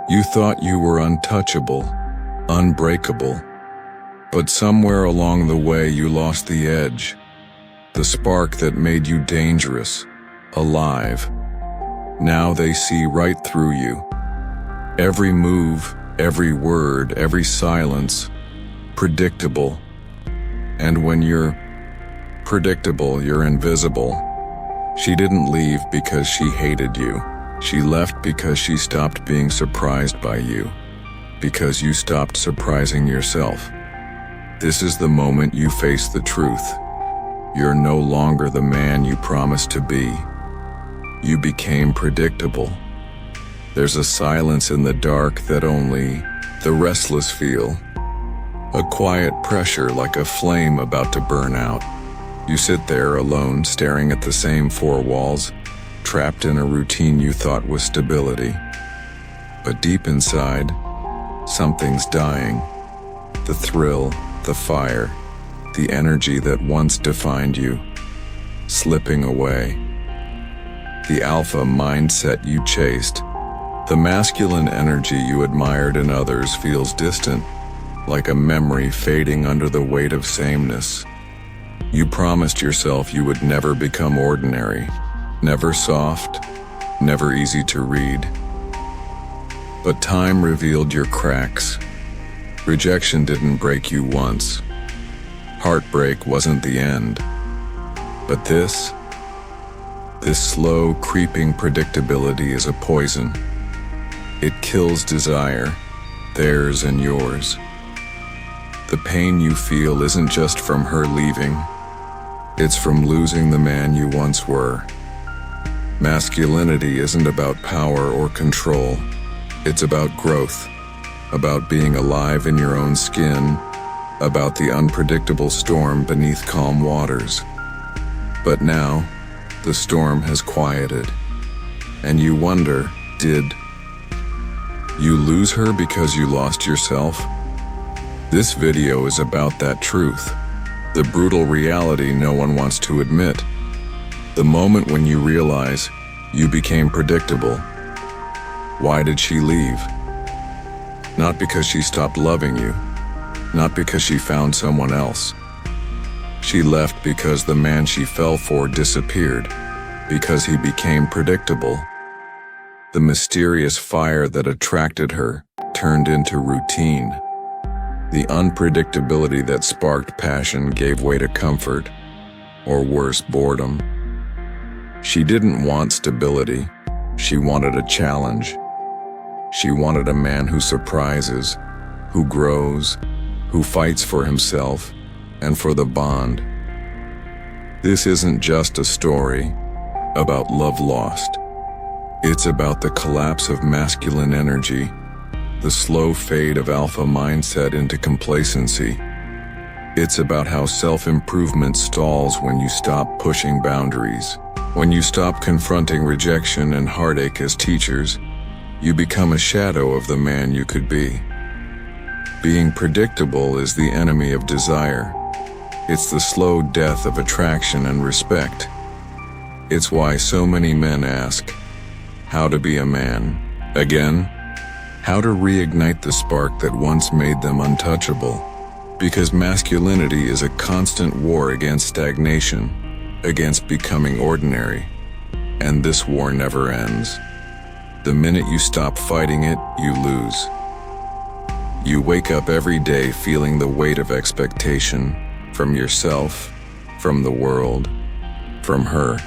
You thought you were untouchable, unbreakable, but somewhere along the way you lost the edge, the spark that made you dangerous, alive. Now they see right through you. Every move, every word, every silence, predictable. And when you're predictable, you're invisible. She didn't leave because she hated you. She left because she stopped being surprised by you, because you stopped surprising yourself. This is the moment you face the truth. You're no longer the man you promised to be. You became predictable. There's a silence in the dark that only the restless feel. A quiet pressure like a flame about to burn out. You sit there alone, staring at the same four walls, trapped in a routine you thought was stability. But deep inside, something's dying. The thrill, the fire, the energy that once defined you, slipping away. The alpha mindset you chased, the masculine energy you admired in others feels distant, like a memory fading under the weight of sameness. You promised yourself you would never become ordinary, never soft, never easy to read. But time revealed your cracks. Rejection didn't break you once. Heartbreak wasn't the end. But this slow, creeping predictability is a poison. It kills desire, theirs and yours. The pain you feel isn't just from her leaving. It's from losing the man you once were. Masculinity isn't about power or control. It's about growth, about being alive in your own skin, about the unpredictable storm beneath calm waters. But now, the storm has quieted, and you wonder, did you lose her because you lost yourself? This video is about that truth, the brutal reality no one wants to admit. The moment when you realize you became predictable. Why did she leave? Not because she stopped loving you, not because she found someone else. She left because the man she fell for disappeared, because he became predictable. The mysterious fire that attracted her turned into routine. The unpredictability that sparked passion gave way to comfort, or worse, boredom. She didn't want stability. She wanted a challenge. She wanted a man who surprises, who grows, who fights for himself and for the bond. This isn't just a story about love lost. It's about the collapse of masculine energy, the slow fade of alpha mindset into complacency. It's about how self-improvement stalls when you stop pushing boundaries. When you stop confronting rejection and heartache as teachers, you become a shadow of the man you could be. Being predictable is the enemy of desire. It's the slow death of attraction and respect. It's why so many men ask, how to be a man? Again, how to reignite the spark that once made them untouchable. Because masculinity is a constant war against stagnation, against becoming ordinary. And this war never ends. The minute you stop fighting it, you lose. You wake up every day feeling the weight of expectation from yourself, from the world, from her.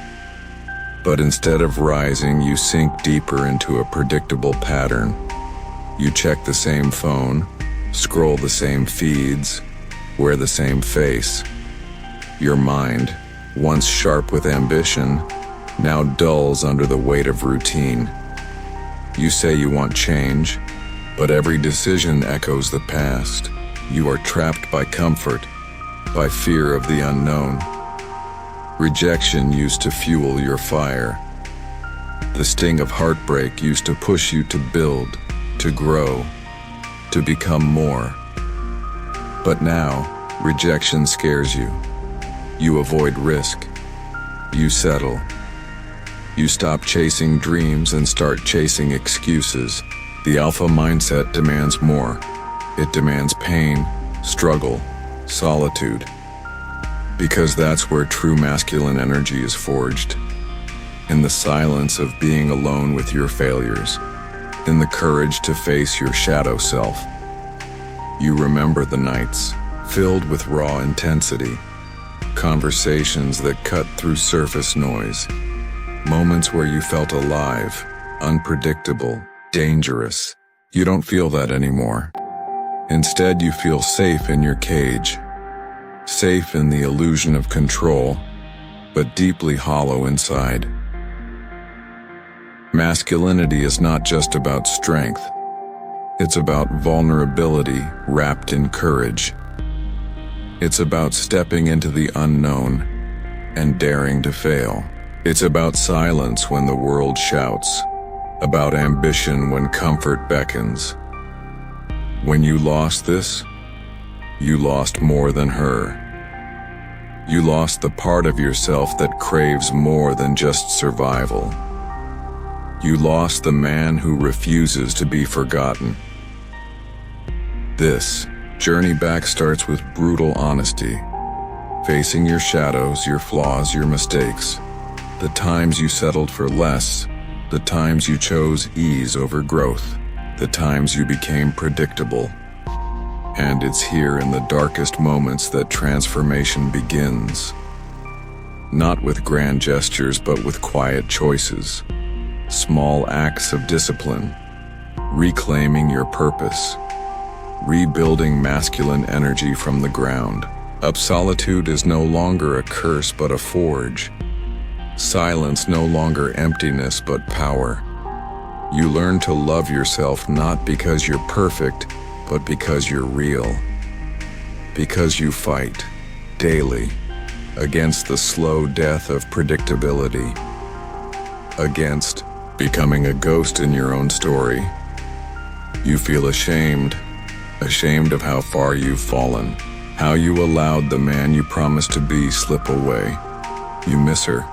But instead of rising, you sink deeper into a predictable pattern. You check the same phone, scroll the same feeds, wear the same face. Your mind, once sharp with ambition, now dulls under the weight of routine. You say you want change, but every decision echoes the past. You are trapped by comfort, by fear of the unknown. Rejection used to fuel your fire. The sting of heartbreak used to push you to build, to grow, to become more. But now, rejection scares you. You avoid risk. You settle. You stop chasing dreams and start chasing excuses. The alpha mindset demands more. It demands pain, struggle, solitude. Because that's where true masculine energy is forged. In the silence of being alone with your failures. In the courage to face your shadow self. You remember the nights, filled with raw intensity. Conversations that cut through surface noise. Moments where you felt alive, unpredictable, dangerous. You don't feel that anymore. Instead, you feel safe in your cage. Safe in the illusion of control, but deeply hollow inside. Masculinity is not just about strength. It's about vulnerability wrapped in courage. It's about stepping into the unknown and daring to fail. It's about silence when the world shouts. About ambition when comfort beckons. When you lost this, you lost more than her. You lost the part of yourself that craves more than just survival. You lost the man who refuses to be forgotten. This journey back starts with brutal honesty. Facing your shadows, your flaws, your mistakes. The times you settled for less. The times you chose ease over growth. The times you became predictable. And it's here in the darkest moments that transformation begins. Not with grand gestures, but with quiet choices. Small acts of discipline. Reclaiming your purpose. Rebuilding masculine energy from the ground. Solitude is no longer a curse, but a forge. Silence no longer emptiness, but power. You learn to love yourself not because you're perfect, but because you're real. Because you fight, daily, against the slow death of predictability. Against becoming a ghost in your own story. You feel ashamed of how far you've fallen, how you allowed the man you promised to be slip away. You miss her,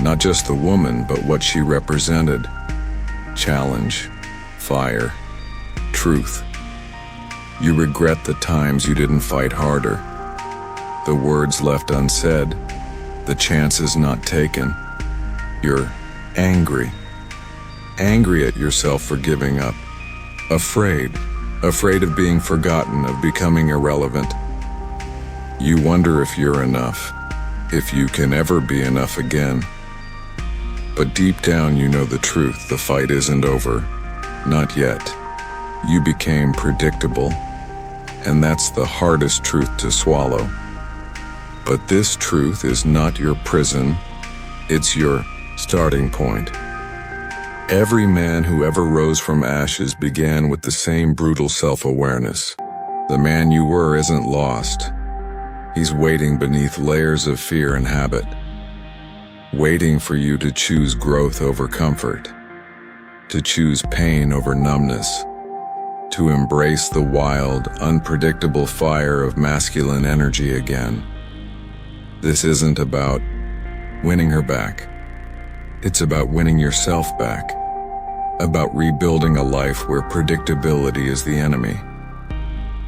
not just the woman, but what she represented. Challenge, fire, truth. You regret the times you didn't fight harder, the words left unsaid, the chances not taken. You're angry at yourself for giving up, afraid of being forgotten, of becoming irrelevant. You wonder if you're enough, if you can ever be enough again. But deep down you know the truth, the fight isn't over. Not yet. You became predictable, and that's the hardest truth to swallow. But this truth is not your prison, it's your starting point. Every man who ever rose from ashes began with the same brutal self-awareness. The man you were isn't lost. He's waiting beneath layers of fear and habit. Waiting for you to choose growth over comfort. To choose pain over numbness. To embrace the wild, unpredictable fire of masculine energy again. This isn't about winning her back. It's about winning yourself back. About rebuilding a life where predictability is the enemy.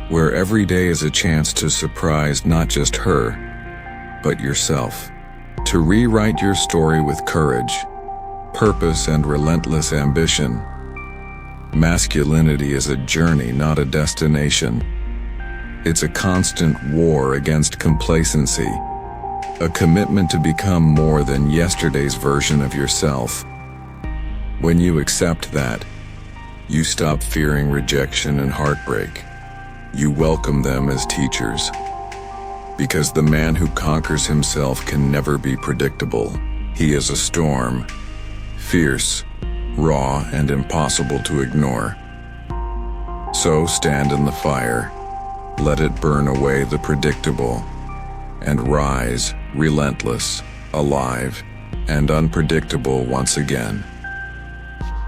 Where every day is a chance to surprise not just her, but yourself. To rewrite your story with courage, purpose, and relentless ambition. Masculinity is a journey, not a destination. It's a constant war against complacency. A commitment to become more than yesterday's version of yourself. When you accept that, you stop fearing rejection and heartbreak. You welcome them as teachers. Because the man who conquers himself can never be predictable. He is a storm, fierce, raw, and impossible to ignore. So stand in the fire, let it burn away the predictable, and rise, relentless, alive, and unpredictable once again.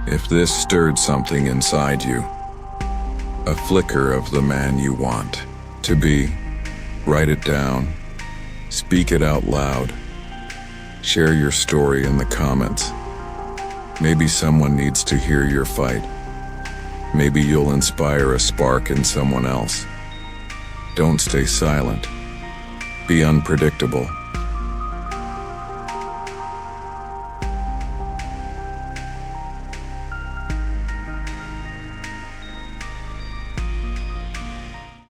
If this stirred something inside you, a flicker of the man you want to be, write it down, speak it out loud, share your story in the comments. Maybe someone needs to hear your fight. Maybe you'll inspire a spark in someone else. Don't stay silent. Be unpredictable.